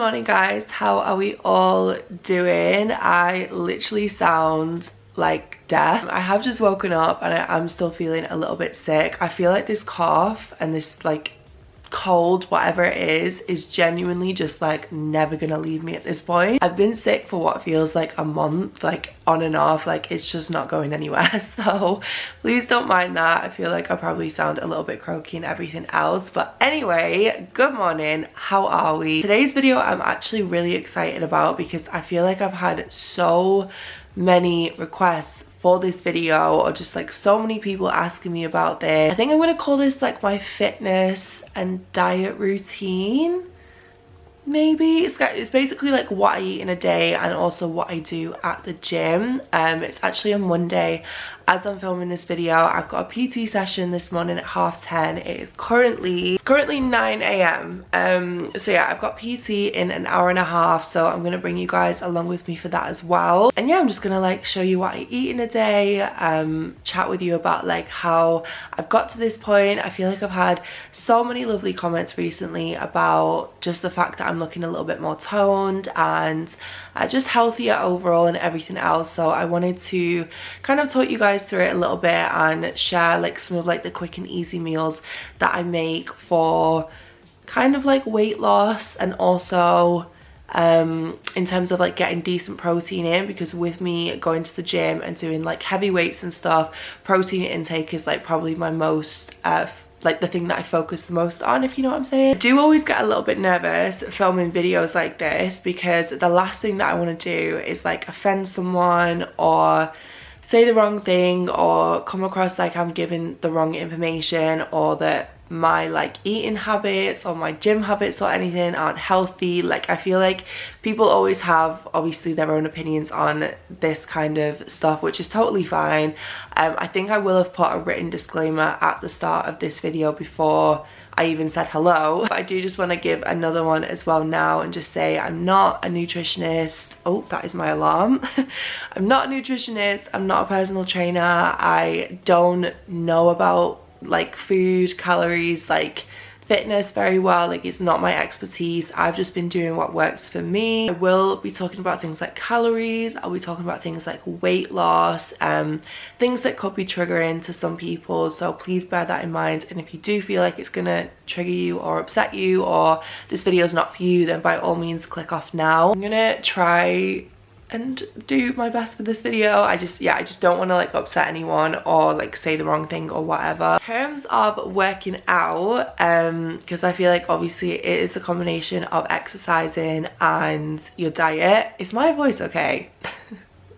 morning guys, how are we all doing? I literally sound like death. I have just woken up and I am still feeling a little bit sick. I feel like this cough and this like cold, whatever it is genuinely just like never gonna leave me at this point. I've been sick for what feels like a month, like on and off, like it's just not going anywhere. So please don't mind that. I feel like I probably sound a little bit croaky and everything else, but anyway, good morning, how are we? Today's video I'm actually really excited about because I feel like I've had so many requests for this video, or just like so many people asking me about this. I think I'm gonna call this like my fitness and diet routine, maybe. It's basically like what I eat in a day and also what I do at the gym. It's actually a Monday as I'm filming this video. I've got a PT session this morning at 10:30. It is currently 9 a.m. So yeah, I've got PT in an hour and a half, so I'm gonna bring you guys along with me for that as well. And yeah, I'm just gonna like show you what I eat in a day, chat with you about like how I've got to this point. I feel like I've had so many lovely comments recently about just the fact that I'm looking a little bit more toned and just healthier overall and everything else. So I wanted to kind of talk you guys through it a little bit and share like some of like the quick and easy meals that I make for kind of like weight loss, and also in terms of like getting decent protein in, because with me going to the gym and doing like heavy weights and stuff, protein intake is like probably my most like the thing that I focus the most on, if you know what I'm saying. I do always get a little bit nervous filming videos like this because the last thing that I want to do is like offend someone or say the wrong thing or come across like I'm giving the wrong information, or that my like eating habits or my gym habits or anything aren't healthy. Like I feel like people always have obviously their own opinions on this kind of stuff, which is totally fine. I think I will have put a written disclaimer at the start of this video before I even said hello, but I do just want to give another one as well now and just say I'm not a nutritionist. Oh, that is my alarm. I'm not a nutritionist, I'm not a personal trainer, I don't know about like food, calories, like fitness very well. Like it's not my expertise. I've just been doing what works for me. I will be talking about things like calories, I'll be talking about things like weight loss, things that could be triggering to some people, so please bear that in mind. And if you do feel like it's gonna trigger you or upset you, or this video is not for you, then by all means click off now. I'm gonna try and do my best for this video. I just don't want to like upset anyone or like say the wrong thing or whatever. In terms of working out, because I feel like obviously it is the combination of exercising and your diet. Is my voice okay?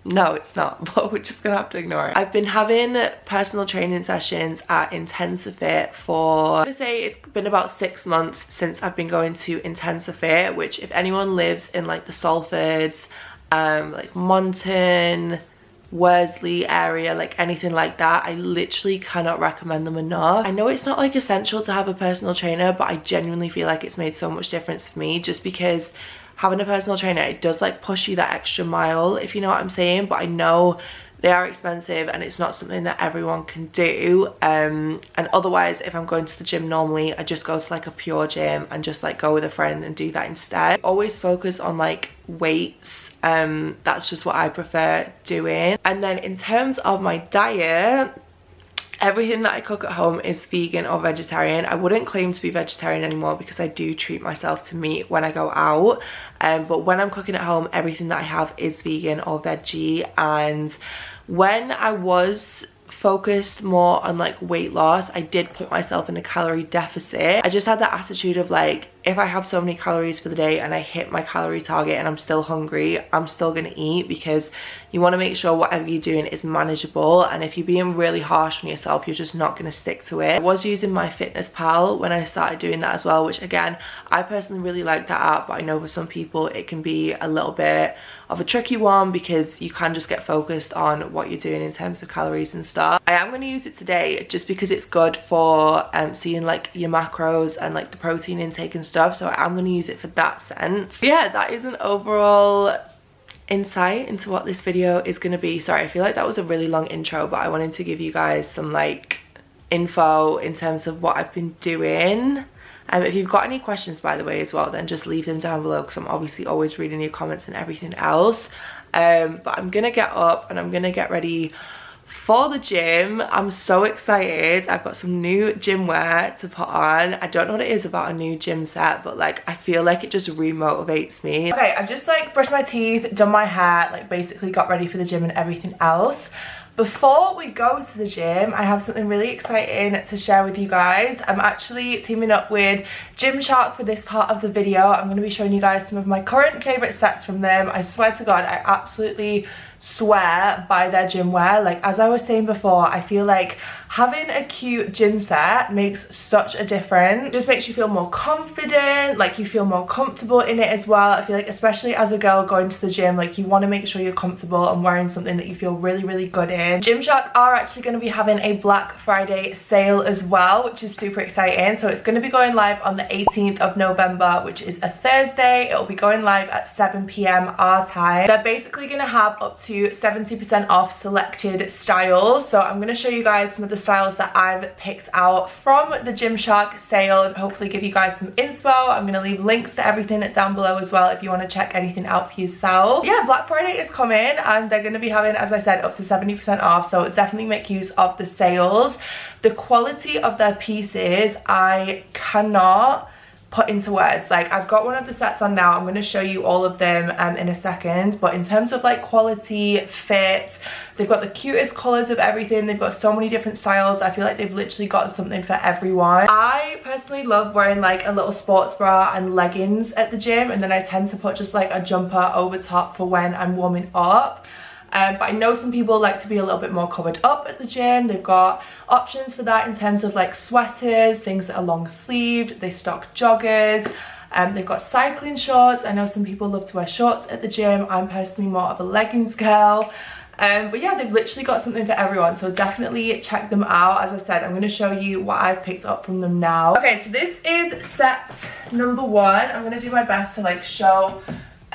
No, it's not, but we're just gonna have to ignore it. I've been having personal training sessions at Intensifit for, I'm gonna say it's been about 6 months since I've been going to Intensifit, which if anyone lives in like the Salfords, like Monton, Worsley area, like anything like that, I literally cannot recommend them enough. I know it's not like essential to have a personal trainer, but I genuinely feel like it's made so much difference for me, just because having a personal trainer, it does like push you that extra mile, if you know what I'm saying. But I know they are expensive and it's not something that everyone can do, and otherwise if I'm going to the gym normally, I just go to like a pure gym and just like go with a friend and do that instead. I always focus on like weights, that's just what I prefer doing. And then in terms of my diet, everything that I cook at home is vegan or vegetarian. I wouldn't claim to be vegetarian anymore because I do treat myself to meat when I go out, but when I'm cooking at home, everything that I have is vegan or veggie. And when I was focused more on like weight loss, I did put myself in a calorie deficit. I just had that attitude of like, if I have so many calories for the day and I hit my calorie target and I'm still hungry, I'm still gonna eat, because you want to make sure whatever you're doing is manageable. And if you're being really harsh on yourself, you're just not going to stick to it. I was using MyFitnessPal when I started doing that as well, which again, I personally really like that app, but I know for some people it can be a little bit of a tricky one because you can just get focused on what you're doing in terms of calories and stuff. I am going to use it today just because it's good for seeing like your macros and like the protein intake and stuff, so I'm going to use it for that sense. But yeah, that is an overall insight into what this video is going to be. Sorry, I feel like that was a really long intro, but I wanted to give you guys some like info in terms of what I've been doing If you've got any questions, by the way, as well, then just leave them down below, because I'm obviously always reading your comments and everything else. But I'm gonna get up and I'm gonna get ready for the gym. I'm so excited. I've got some new gym wear to put on. I don't know what it is about a new gym set, but like I feel like it just re-motivates me. Okay, I've just like brushed my teeth, done my hair, like basically got ready for the gym and everything else. Before we go to the gym, I have something really exciting to share with you guys. I'm actually teaming up with Gymshark for this part of the video. I'm going to be showing you guys some of my current favourite sets from them. I swear to God, I absolutely swear by their gym wear. Like, as I was saying before, I feel like having a cute gym set makes such a difference. It just makes you feel more confident, like you feel more comfortable in it as well. I feel like, especially as a girl going to the gym, like you want to make sure you're comfortable and wearing something that you feel really, really good in. Gymshark are actually going to be having a Black Friday sale as well, which is super exciting. So it's going to be going live on the 18th of November, which is a Thursday. It'll be going live at 7 p.m. our time. They're basically going to have up to 70% off selected styles. So I'm going to show you guys some of the styles that I've picked out from the Gymshark sale and hopefully give you guys some inspo. I'm going to leave links to everything down below as well if you want to check anything out for yourself. Yeah, Black Friday is coming and they're going to be having, as I said, up to 70% off. So definitely make use of the sales. The quality of their pieces, I cannot put into words. Like, I've got one of the sets on now. I'm going to show you all of them in a second, but in terms of like quality, fit, they've got the cutest colors of everything. They've got so many different styles. I feel like they've literally got something for everyone. I personally love wearing like a little sports bra and leggings at the gym, and then I tend to put just like a jumper over top for when I'm warming up. But I know some people like to be a little bit more covered up at the gym. They've got options for that in terms of like sweaters, things that are long sleeved. They stock joggers. They've got cycling shorts. I know some people love to wear shorts at the gym. I'm personally more of a leggings girl. But yeah, they've literally got something for everyone, so definitely check them out. As I said, I'm going to show you what I've picked up from them now. Okay, so this is set number 1. I'm going to do my best to like show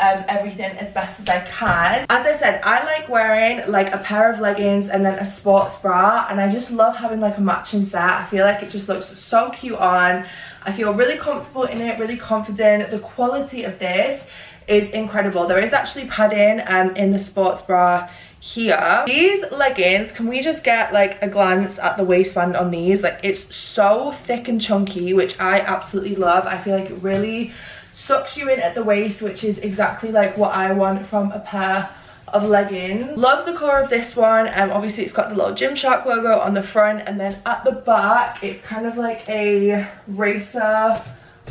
everything as best as I can. As I said, I like wearing like a pair of leggings and then a sports bra, and I just love having like a matching set. I feel like it just looks so cute on. I feel really comfortable in it, really confident. The quality of this is incredible. There is actually padding in the sports bra here. These leggings, can we just get like a glance at the waistband on these? Like, it's so thick and chunky, which I absolutely love. I feel like it really sucks you in at the waist, which is exactly like what I want from a pair of leggings. Love the color of this one. Obviously it's got the little Gymshark logo on the front, and then at the back it's kind of like a racer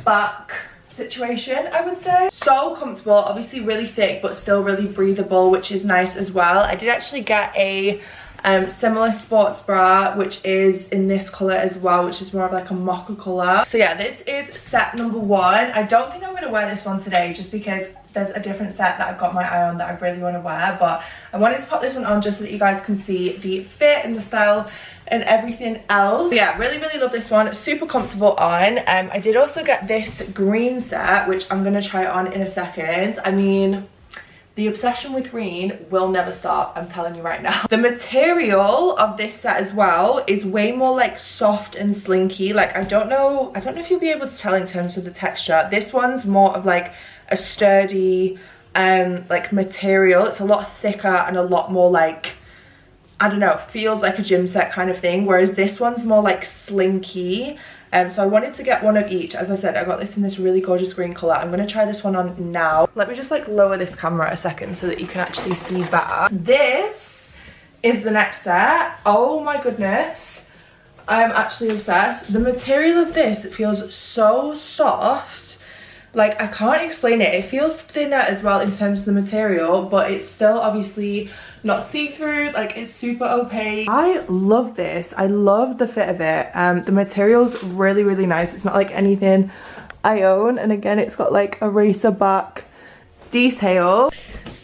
back situation, I would say. So comfortable, obviously really thick but still really breathable, which is nice as well. I did actually get a similar sports bra, which is in this color as well, which is more of like a mocha color. So yeah, this is set number 1. I don't think I'm going to wear this one today just because there's a different set that I've got my eye on that I really want to wear, but I wanted to pop this one on just so that you guys can see the fit and the style and everything else. But yeah, really love this one. Super comfortable on. I did also get this green set, which I'm going to try on in a second. I mean, the obsession with green will never stop, I'm telling you right now. The material of this set as well is way more like soft and slinky. Like, I don't know if you'll be able to tell in terms of the texture. This one's more of like a sturdy like material. It's a lot thicker and a lot more like, I don't know, feels like a gym set kind of thing, whereas this one's more like slinky. So I wanted to get one of each. As I said, I got this in this really gorgeous green color. I'm going to try this one on now. Let me just like lower this camera a second so that you can actually see better. This is the next set. Oh my goodness, I'm actually obsessed. The material of this, it feels so soft. Like, I can't explain it. It feels thinner as well in terms of the material, but it's still obviously not see-through. Like, it's super opaque. I love this. I love the fit of it. The material's really nice. It's not like anything I own, and again, it's got like a racer back detail.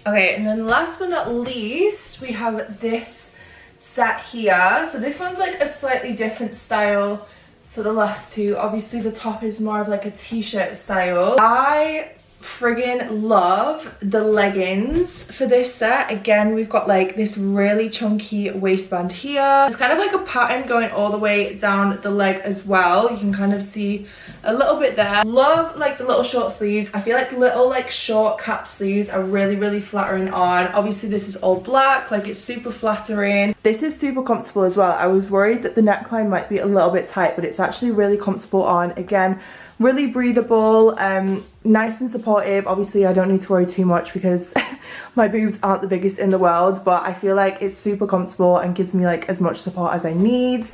Okay, and then last but not least, we have this set here. So this one's like a slightly different style to the last two. Obviously the top is more of like a t-shirt style. I friggin' love the leggings for this set. Again, we've got like this really chunky waistband here. It's kind of like a pattern going all the way down the leg as well. You can kind of see a little bit there. Love like the little short sleeves. I feel like little like short cap sleeves are really flattering on. Obviously this is all black, like it's super flattering. This is super comfortable as well. I was worried that the neckline might be a little bit tight, but it's actually really comfortable on. Again, really breathable, nice and supportive. Obviously I don't need to worry too much because my boobs aren't the biggest in the world, but I feel like it's super comfortable and gives me like as much support as I need.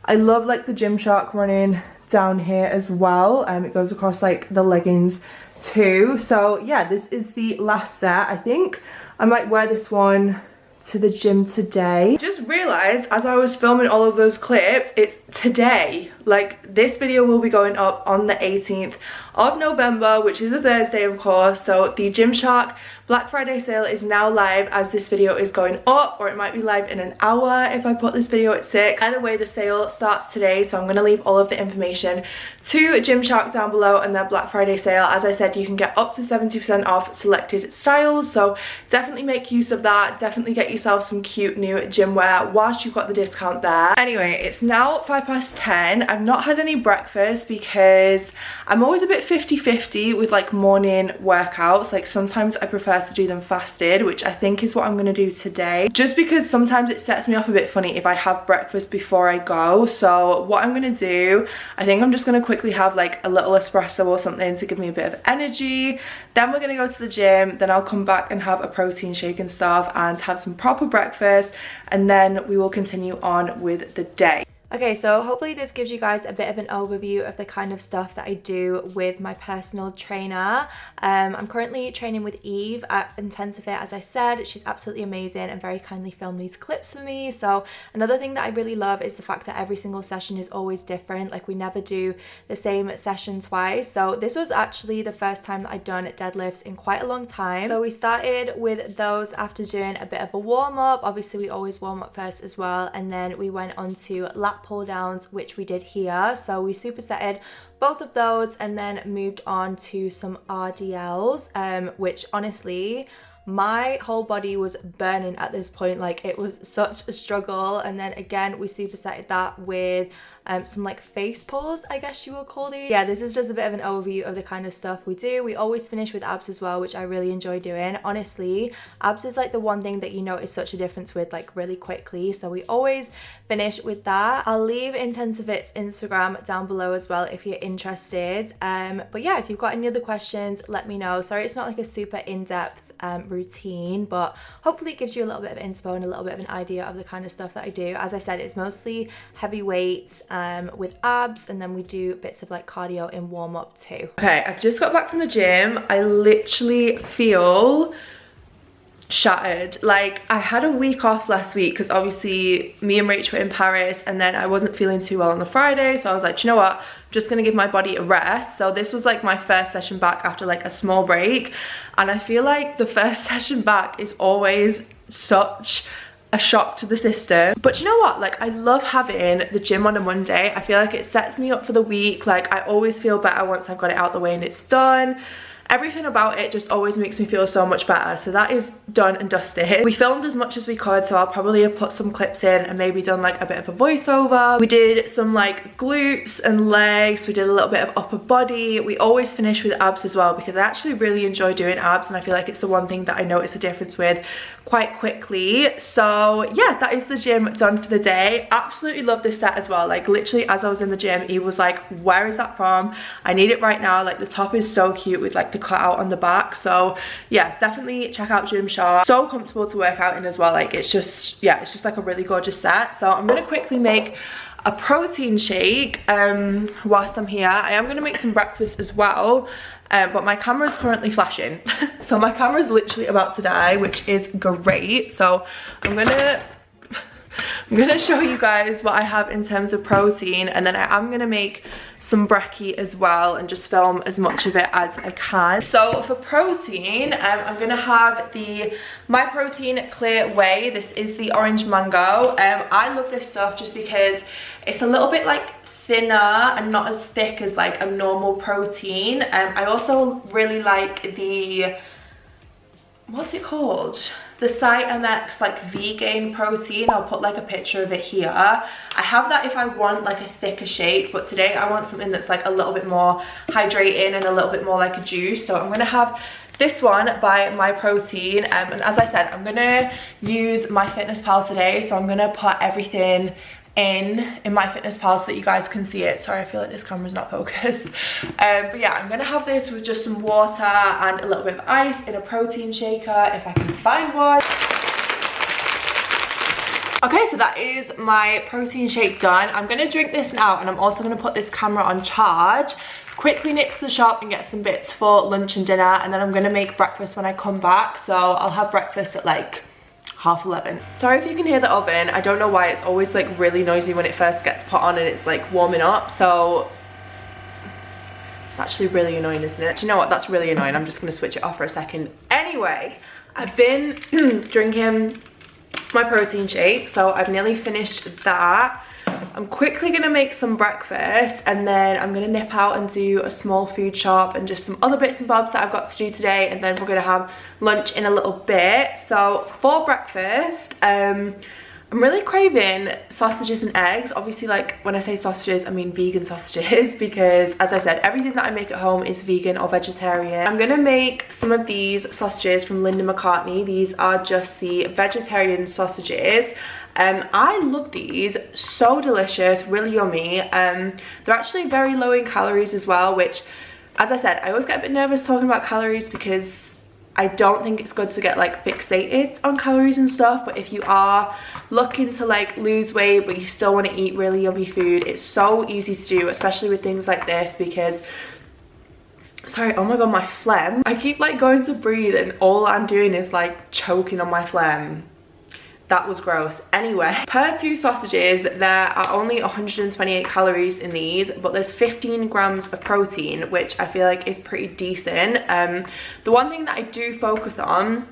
I love like the Gymshark running down here as well. It goes across like the leggings too. So yeah, this is the last set. I think I might wear this one to the gym today. Just realized as I was filming all of those clips, it's today. Like this video will be going up on the 18th of November, which is a Thursday of course. So the Gymshark Black Friday sale is now live as this video is going up, or it might be live in an hour if I put this video at 6. Either way, the sale starts today, so I'm going to leave all of the information to Gymshark down below and their Black Friday sale. As I said, you can get up to 70% off selected styles, so definitely make use of that. Definitely get yourself some cute new gym wear whilst you've got the discount there. Anyway, it's now 10:05. I've not had any breakfast because I'm always a bit 50-50 with like morning workouts. Like sometimes I prefer to do them fasted, which I think is what I'm going to do today, just because sometimes it sets me off a bit funny if I have breakfast before I go. So what I'm going to do, I think I'm just going to quickly have like a little espresso or something to give me a bit of energy. Then we're going to go to the gym, then I'll come back and have a protein shake and stuff and have some proper breakfast, and then we will continue on with the day. Okay, so hopefully this gives you guys a bit of an overview of the kind of stuff that I do with my personal trainer. I'm currently training with Eve at Intensifit. As I said, she's absolutely amazing and very kindly filmed these clips for me. So another thing that I really love is the fact that every single session is always different. Like we never do the same session twice. So this was actually the first time that I'd done deadlifts in quite a long time. So we started with those after doing a bit of a warm-up. Obviously we always warm up first as well, and then we went on to lat pull downs, which we did here. So we supersetted both of those and then moved on to some RDLs, which honestly my whole body was burning at this point. Like it was such a struggle. And then again we supersetted that with some like face pulls, I guess you would call these. Yeah, this is just a bit of an overview of the kind of stuff we do. We always finish with abs as well, which I really enjoy doing. Honestly, abs is like the one thing that you notice such a difference with like really quickly, so we always finish with that. I'll leave Intensifit's Instagram down below as well if you're interested. But yeah, if you've got any other questions, let me know. Sorry it's not like a super in-depth routine, but hopefully it gives you a little bit of inspo and a little bit of an idea of the kind of stuff that I do. As I said, it's mostly heavy weights with abs, and then we do bits of like cardio in warm-up too. Okay, I've just got back from the gym. I literally feel shattered. Like I had a week off last week because obviously me and Rach were in Paris, and then I wasn't feeling too well on the Friday, so I was like, do you know what, I'm just gonna give my body a rest. So this was like my first session back after like a small break, and I feel like the first session back is always such a shock to the system. But you know what, like I love having the gym on a Monday. I feel like it sets me up for the week. Like I always feel better once I've got it out the way and it's done. Everything about it just always makes me feel so much better. So that is done and dusted. We filmed as much as we could, so I'll probably have put some clips in and maybe done like a bit of a voiceover. We did some like glutes and legs. We did a little bit of upper body. We always finish with abs as well because I actually really enjoy doing abs, and I feel like it's the one thing that I notice a difference with quite quickly. So yeah, that is the gym done for the day. Absolutely love this set as well. Like literally as I was in the gym, he was like, where is that from? I need it right now. Like the top is so cute with like the cut out on the back. So yeah, definitely check out Gymshark. So comfortable to work out in as well. Like it's just, yeah, it's just like a really gorgeous set. So I'm gonna quickly make a protein shake whilst I'm here. I am gonna make some breakfast as well, but my camera is currently flashing. So my camera is literally about to die, which is great. So I'm gonna show you guys what I have in terms of protein, and then I am gonna make some brekky as well and just film as much of it as I can. So for protein, I'm gonna have the My Protein Clear Whey. This is the orange mango. I love this stuff just because it's a little bit like thinner and not as thick as like a normal protein. I also really like the, what's it called? The MX like vegan protein. I'll put like a picture of it here. I have that if I want like a thicker shake, but today I want something that's like a little bit more hydrating and a little bit more like a juice. So I'm gonna have this one by My Protein, and as I said, I'm gonna use MyFitnessPal today, so I'm gonna put everything in MyFitnessPal so that you guys can see it. Sorry, I feel like this camera's not focused. But yeah, I'm gonna have this with just some water and a little bit of ice in a protein shaker if I can find one. Okay, so that is my protein shake done. I'm gonna drink this now, and I'm also gonna put this camera on charge, quickly nip to the shop and get some bits for lunch and dinner, and then I'm gonna make breakfast when I come back. So I'll have breakfast at like 11:30. Sorry if you can hear the oven. I don't know why, it's always like really noisy when it first gets put on and it's like warming up. So it's actually really annoying, isn't it? Do you know what? That's really annoying. I'm just gonna switch it off for a second. Anyway, I've been drinking my protein shake, so I've nearly finished that. I'm quickly gonna make some breakfast, and then I'm gonna nip out and do a small food shop and just some other bits and bobs that I've got to do today, and then we're gonna have lunch in a little bit. So for breakfast, I'm really craving sausages and eggs. Obviously, like when I say sausages, I mean vegan sausages, because as I said, everything that I make at home is vegan or vegetarian. I'm gonna make some of these sausages from Linda McCartney. These are just the vegetarian sausages. I love these, so delicious, really yummy. They're actually very low in calories as well, which, as I said, I always get a bit nervous talking about calories because I don't think it's good to get like fixated on calories and stuff. But if you are looking to like lose weight but you still want to eat really yummy food, it's so easy to do, especially with things like this, because sorry, oh my god, my phlegm. I keep like going to breathe and all I'm doing is like choking on my phlegm. That was gross. Anyway, per 2 sausages, there are only 128 calories in these, but there's 15 grams of protein, which I feel like is pretty decent. The one thing that I do focus on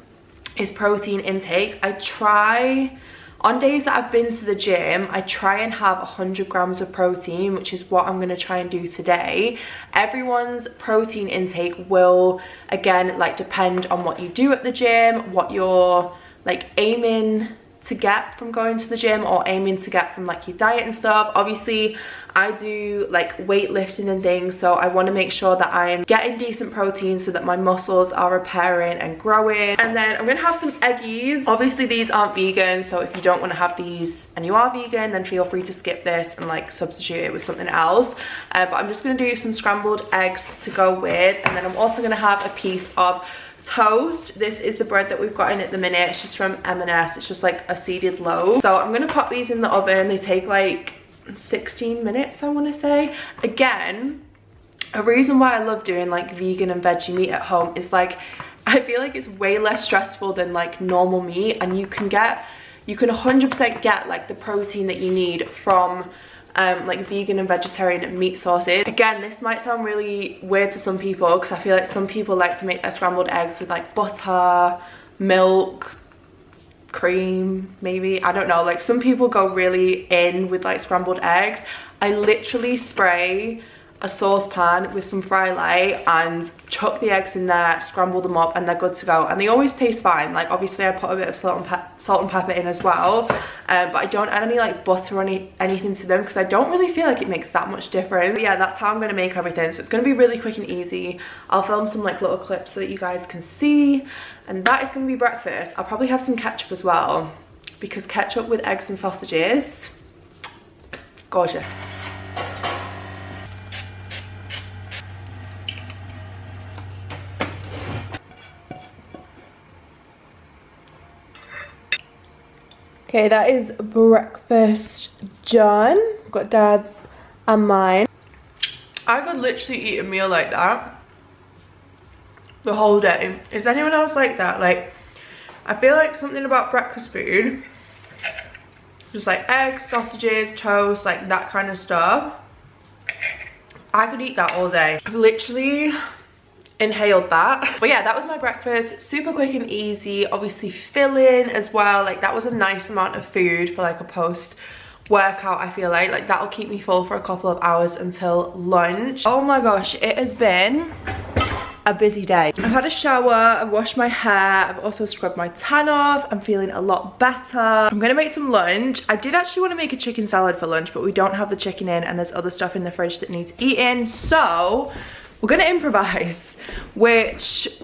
is protein intake. I try, on days that I've been to the gym, I try and have 100 grams of protein, which is what I'm gonna try and do today. Everyone's protein intake will, again, like depend on what you do at the gym, what you're like aiming to get from going to the gym or aiming to get from like your diet and stuff. Obviously I do like weightlifting and things, so I want to make sure that I'm getting decent protein so that my muscles are repairing and growing. And then I'm gonna have some eggies. Obviously these aren't vegan, so if you don't want to have these and you are vegan, then feel free to skip this and like substitute it with something else. But I'm just gonna do some scrambled eggs to go with, and then I'm also gonna have a piece of toast. This is the bread that we've got in at the minute. It's just from M&S. It's just like a seeded loaf. So I'm gonna pop these in the oven. They take like 16 minutes, I want to say. Again, a reason why I love doing like vegan and veggie meat at home is like I feel like it's way less stressful than like normal meat, and you can 100% get like the protein that you need from like vegan and vegetarian meat sources. Again, this might sound really weird to some people because I feel like some people like to make their scrambled eggs with like butter, milk, cream, maybe, I don't know, like some people go really in with like scrambled eggs. I literally spray a saucepan with some fry light and chuck the eggs in there, scramble them up, and they're good to go, and they always taste fine. Like obviously I put a bit of salt and pepper in as well, but I don't add any like butter or anything to them because I don't really feel like it makes that much difference. But yeah, that's how I'm going to make everything, so it's going to be really quick and easy. I'll film some like little clips so that you guys can see, and that is going to be breakfast. I'll probably have some ketchup as well because ketchup with eggs and sausages, gorgeous. Okay, that is breakfast done. Got Dad's and mine. I could literally eat a meal like that the whole day. Is anyone else like that? Like, I feel like something about breakfast food, just like eggs, sausages, toast, like that kind of stuff, I could eat that all day. I've literally inhaled that. But yeah, that was my breakfast. Super quick and easy, obviously filling as well. Like that was a nice amount of food for like a post workout, I feel like that'll keep me full for a couple of hours until lunch. Oh my gosh, it has been a busy day. I've had a shower, I've washed my hair, I've also scrubbed my tan off. I'm feeling a lot better. I'm gonna make some lunch. I did actually want to make a chicken salad for lunch, but we don't have the chicken in and there's other stuff in the fridge that needs eating, so we're gonna improvise, which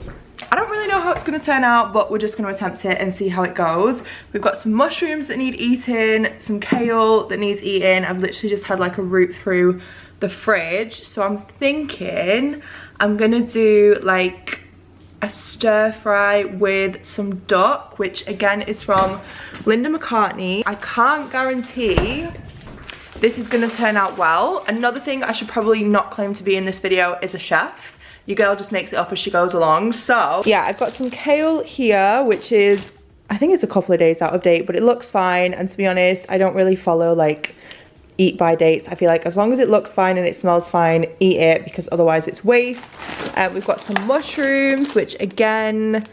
I don't really know how it's gonna turn out, but we're just gonna attempt it and see how it goes. We've got some mushrooms that need eating, some kale that needs eating. I've literally just had like a route through the fridge, so I'm thinking I'm gonna do like a stir fry with some duck, which again is from Linda McCartney. I can't guarantee this is gonna turn out well. Another thing I should probably not claim to be in this video is a chef. Your girl just makes it up as she goes along. So yeah, I've got some kale here, which is, I think it's a couple of days out of date, but it looks fine. And to be honest, I don't really follow like eat by dates. I feel like as long as it looks fine and it smells fine, eat it, because otherwise it's waste. We've got some mushrooms, which again,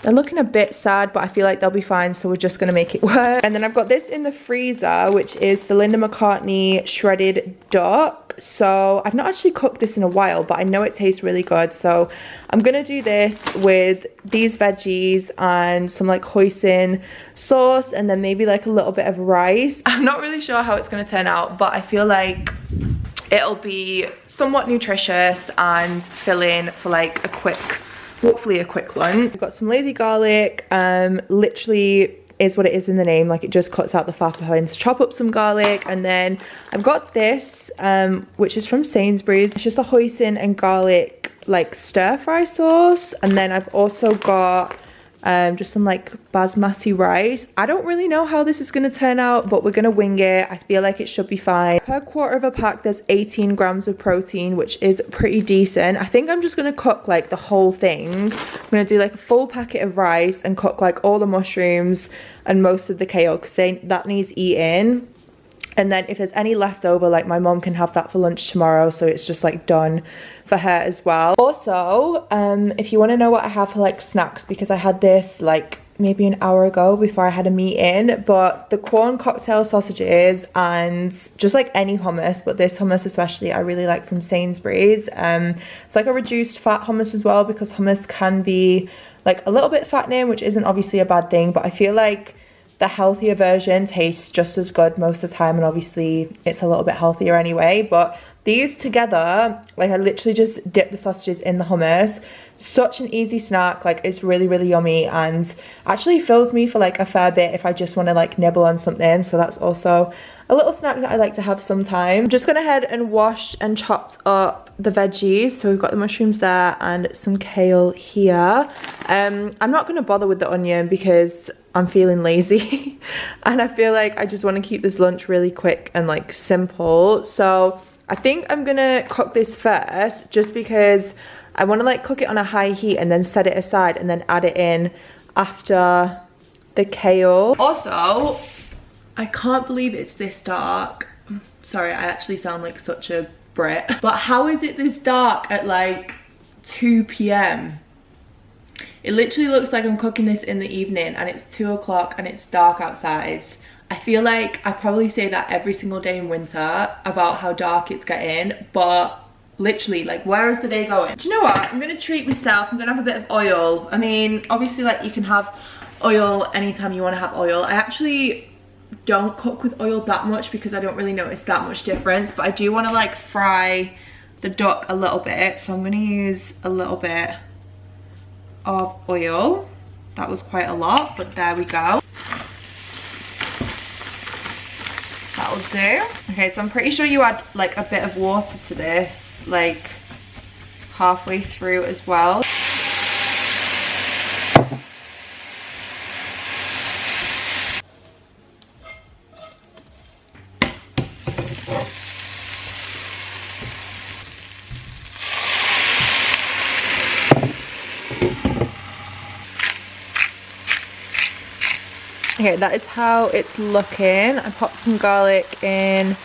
they're looking a bit sad, but I feel like they'll be fine, so we're just gonna make it work. And then I've got this in the freezer, which is the Linda McCartney shredded duck. So I've not actually cooked this in a while, but I know it tastes really good. So I'm gonna do this with these veggies and some like hoisin sauce, and then maybe like a little bit of rice. I'm not really sure how it's gonna turn out, but I feel like it'll be somewhat nutritious and filling for like a quick, hopefully a quick lunch. I've got some lazy garlic, literally is what it is in the name, like it just cuts out the fat behind. So chop up some garlic, and then I've got this, which is from Sainsbury's. It's just a hoisin and garlic like stir fry sauce, and then I've also got just some like basmati rice. I don't really know how this is going to turn out, but we're going to wing it. I feel like it should be fine. Per quarter of a pack there's 18 grams of protein, which is pretty decent. I think I'm just going to cook like the whole thing. I'm going to do like a full packet of rice and cook like all the mushrooms and most of the kale, because that needs eating. And then if there's any leftover, like my mom can have that for lunch tomorrow, so it's just like done for her as well. Also, if you want to know what I have for like snacks, because I had this like maybe an hour ago before I had a meeting, but the corn cocktail sausages and just like any hummus, but this hummus especially I really like from Sainsbury's. It's like a reduced fat hummus as well, because hummus can be like a little bit fattening, which isn't obviously a bad thing, but I feel like the healthier version tastes just as good most of the time, and obviously it's a little bit healthier anyway. But these together, like I literally just dip the sausages in the hummus. Such an easy snack, like it's really, really yummy, and actually fills me for like a fair bit if I just want to like nibble on something. So that's also a little snack that I like to have sometime. I'm just gonna head and washed and chopped up the veggies. So we've got the mushrooms there and some kale here. I'm not gonna bother with the onion because I'm feeling lazy and I feel like I just want to keep this lunch really quick and like simple. So I think I'm gonna cook this first, just because I want to like cook it on a high heat and then set it aside and then add it in after the kale. Also, I can't believe it's this dark. Sorry, I actually sound like such a Brit. But how is it this dark at like 2 p.m? It literally looks like I'm cooking this in the evening and it's 2 o'clock and it's dark outside. I feel like I probably say that every single day in winter about how dark it's getting, but literally, like, where is the day going? Do you know what? I'm gonna treat myself. I'm gonna have a bit of oil. I mean, obviously, like, you can have oil anytime you want to have oil. I actually don't cook with oil that much because I don't really notice that much difference, but I do want to like fry the duck a little bit, so I'm going to use a little bit of oil. That was quite a lot, but there we go. That'll do. Okay, so I'm pretty sure you add like a bit of water to this, like halfway through as well. Okay, that is how it's looking. I popped some garlic in.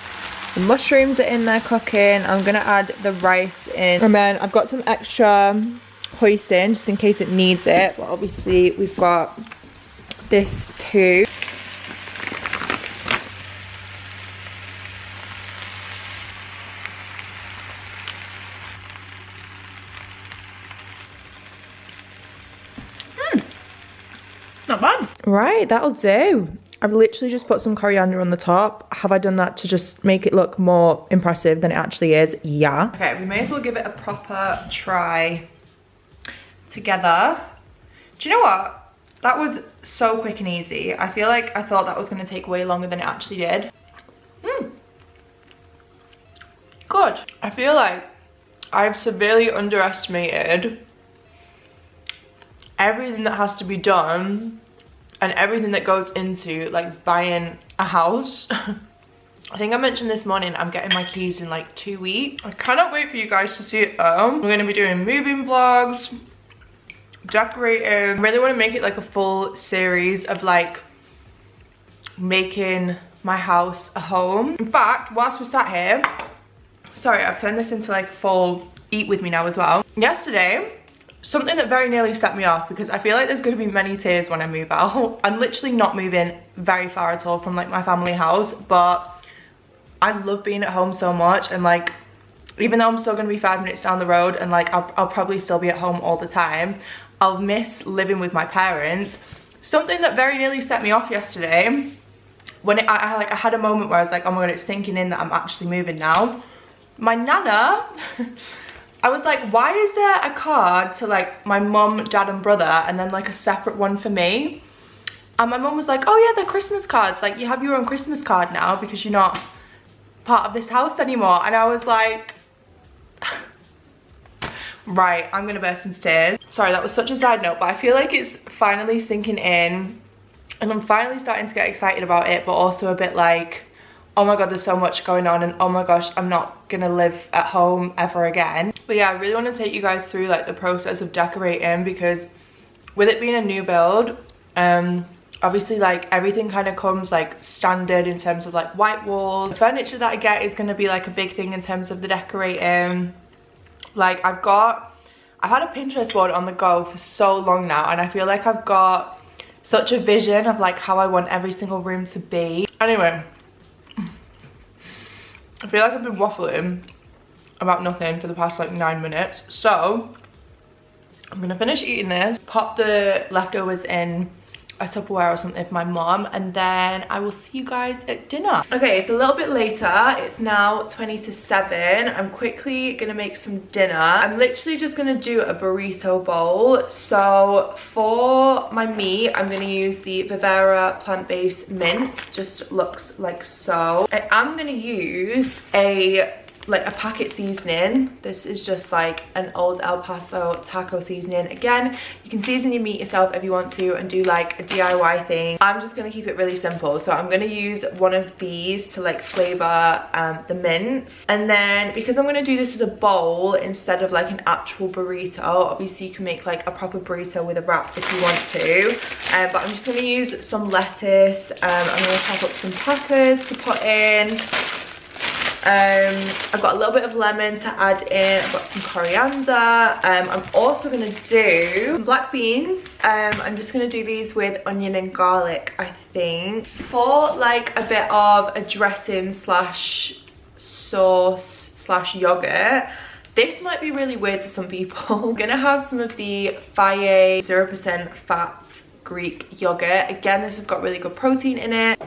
The mushrooms are in there cooking. I'm gonna add the rice in. And then I've got some extra hoisin just in case it needs it. But obviously we've got this too. Right, that'll do. I've literally just put some coriander on the top. Have I done that to just make it look more impressive than it actually is? Yeah. Okay, we may as well give it a proper try together. Do you know what? That was so quick and easy. I feel like I thought that was gonna take way longer than it actually did. Good. I feel like I've severely underestimated everything that has to be done and everything that goes into like buying a house. I think I mentioned this morning I'm getting my keys in like 2 weeks. I cannot wait for you guys to see it though. We're gonna be doing moving vlogs, decorating. I really want to make it like a full series of like making my house a home. In fact, whilst we're sat here, sorry, I've turned this into like full eat with me now as well. Yesterday, something that very nearly set me off, because I feel like there's going to be many tears when I move out. I'm literally not moving very far at all from like my family house, but I love being at home so much, and like even though I'm still going to be 5 minutes down the road and like I'll probably still be at home all the time, I'll miss living with my parents. Something that very nearly set me off yesterday, when I had a moment where I was like, oh my god, it's sinking in that I'm actually moving now. My nana, I was like, why is there a card to like my mum, dad and brother and then like a separate one for me? And my mum was like, oh yeah, they're Christmas cards, like you have your own Christmas card now because you're not part of this house anymore. And I was like, right, I'm gonna burst into tears. Sorry, that was such a side note, but I feel like it's finally sinking in and I'm finally starting to get excited about it, but also a bit like, oh my god, there's so much going on, and oh my gosh, I'm not gonna live at home ever again. But yeah, I really want to take you guys through like the process of decorating, because with it being a new build, obviously like everything kind of comes like standard in terms of like white walls. The furniture that I get is gonna be like a big thing in terms of the decorating. Like I've had a Pinterest board on the go for so long now, and I feel like I've got such a vision of like how I want every single room to be. Anyway, I feel like I've been waffling about nothing for the past like 9 minutes. So I'm gonna finish eating this, pop the leftovers in a Tupperware or something for my mom, and then I will see you guys at dinner. Okay, it's a little bit later. It's now 20 to 7. I'm quickly gonna make some dinner. I'm literally just gonna do a burrito bowl. So for my meat, I'm gonna use the Vivera plant-based mince. Just looks like so. I am gonna use a packet seasoning. This is just like an old El Paso taco seasoning. Again, you can season your meat yourself if you want to and do like a DIY thing. I'm just gonna keep it really simple, so I'm gonna use one of these to like flavor the mince. And then because I'm gonna do this as a bowl instead of like an actual burrito, obviously you can make like a proper burrito with a wrap if you want to, but I'm just gonna use some lettuce. I'm gonna chop up some peppers to put in. I've got a little bit of lemon to add in. I've got some coriander. I'm also gonna do some black beans. I'm just gonna do these with onion and garlic, I think. For like a bit of a dressing slash sauce slash yogurt, this might be really weird to some people. I'm gonna have some of the Faye 0% fat Greek yogurt. Again, this has got really good protein in it.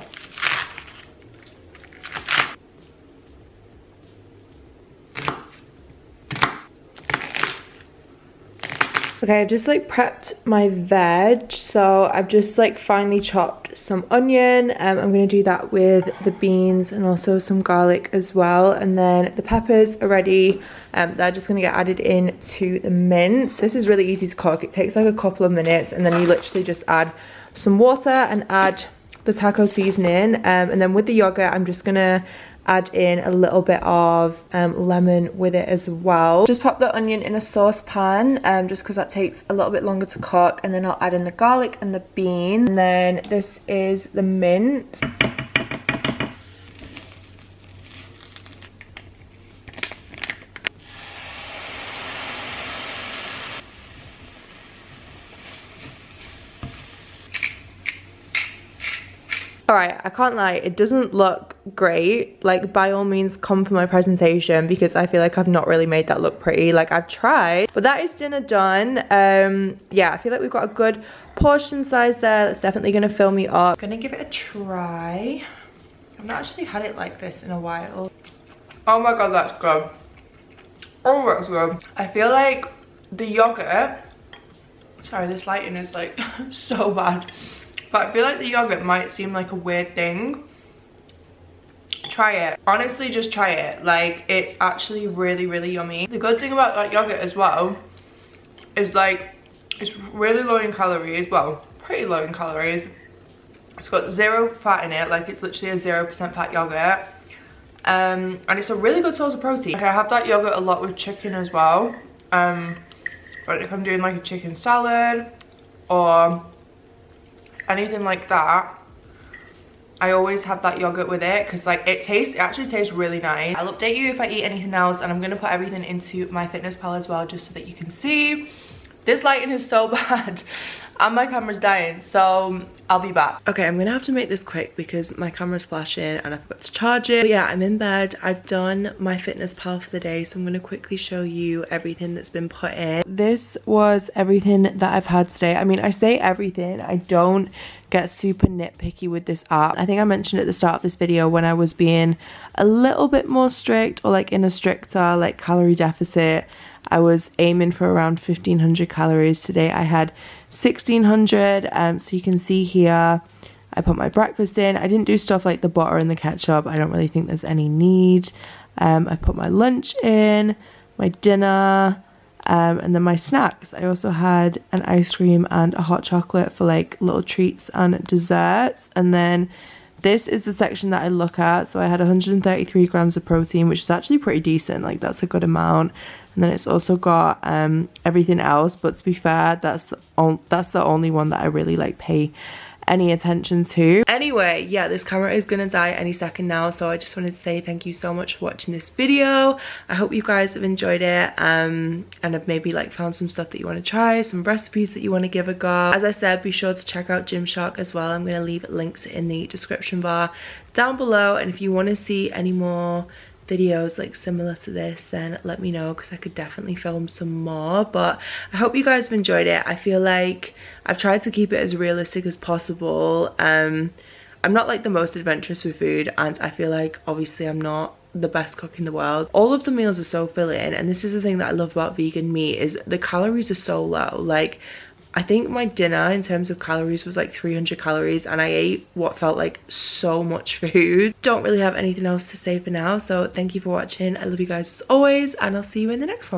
Okay, I've just like prepped my veg, so I've just like finely chopped some onion. I'm gonna do that with the beans and also some garlic as well, and then the peppers are ready. They're just gonna get added in to the mince. This is really easy to cook. It takes like a couple of minutes, and then you literally just add some water and add the taco seasoning, and then with the yogurt I'm just gonna add in a little bit of lemon with it as well. Just pop the onion in a saucepan, just because that takes a little bit longer to cook, and then I'll add in the garlic and the bean, and then this is the mince. Alright, I can't lie, it doesn't look great, like by all means come for my presentation, because I feel like I've not really made that look pretty. Like I've tried, but that is dinner done. Yeah, I feel like we've got a good portion size there. That's definitely gonna fill me up. I'm gonna give it a try. I've not actually had it like this in a while. Oh my god, that's good. Oh, that's good. I feel like the yogurt, sorry, this lighting is like so bad, but I feel like the yogurt might seem like a weird thing. Try it, honestly, just try it. Like, it's actually really yummy. The good thing about that yogurt as well is like it's really low in calories, well, pretty low in calories. It's got 0 fat in it, like it's literally a 0% fat yogurt. And it's a really good source of protein. Like, I have that yogurt a lot with chicken as well. But if I'm doing like a chicken salad or anything like that, I always have that yogurt with it, because like it actually tastes really nice. I'll update you if I eat anything else, and I'm gonna put everything into my fitness pal as well, just so that you can see. This lighting is so bad and my camera's dying, so I'll be back. Okay, I'm gonna have to make this quick because my camera's flashing and I forgot to charge it. But yeah, I'm in bed. I've done my fitness pal for the day, so I'm gonna quickly show you everything that's been put in. This was everything that I've had today. I mean, I say everything. I don't get super nitpicky with this app. I think I mentioned at the start of this video when I was being a little bit more strict, or like in a stricter like calorie deficit. I was aiming for around 1500 calories. Today I had 1600. So you can see here I put my breakfast in. I didn't do stuff like the butter and the ketchup. I don't really think there's any need. I put my lunch in, my dinner, and then my snacks. I also had an ice cream and a hot chocolate for like little treats and desserts. And then this is the section that I look at. So I had 133 grams of protein, which is actually pretty decent. Like, that's a good amount. And then it's also got everything else, but to be fair, that's the only one that I really like pay any attention to. Anyway, yeah, this camera is gonna die any second now, so I just wanted to say thank you so much for watching this video. I hope you guys have enjoyed it, and have maybe like found some stuff that you want to try, some recipes that you want to give a go. As I said, be sure to check out Gymshark as well. I'm gonna leave links in the description bar down below, and if you want to see any more videos like similar to this, then let me know, because I could definitely film some more. But I hope you guys have enjoyed it. I feel like I've tried to keep it as realistic as possible. I'm not like the most adventurous with food, and I feel like obviously I'm not the best cook in the world. All of the meals are so filling, and this is the thing that I love about vegan meat, is the calories are so low. Like, I think my dinner in terms of calories was like 300 calories, and I ate what felt like so much food. Don't really have anything else to say for now, so thank you for watching. I love you guys as always, and I'll see you in the next one.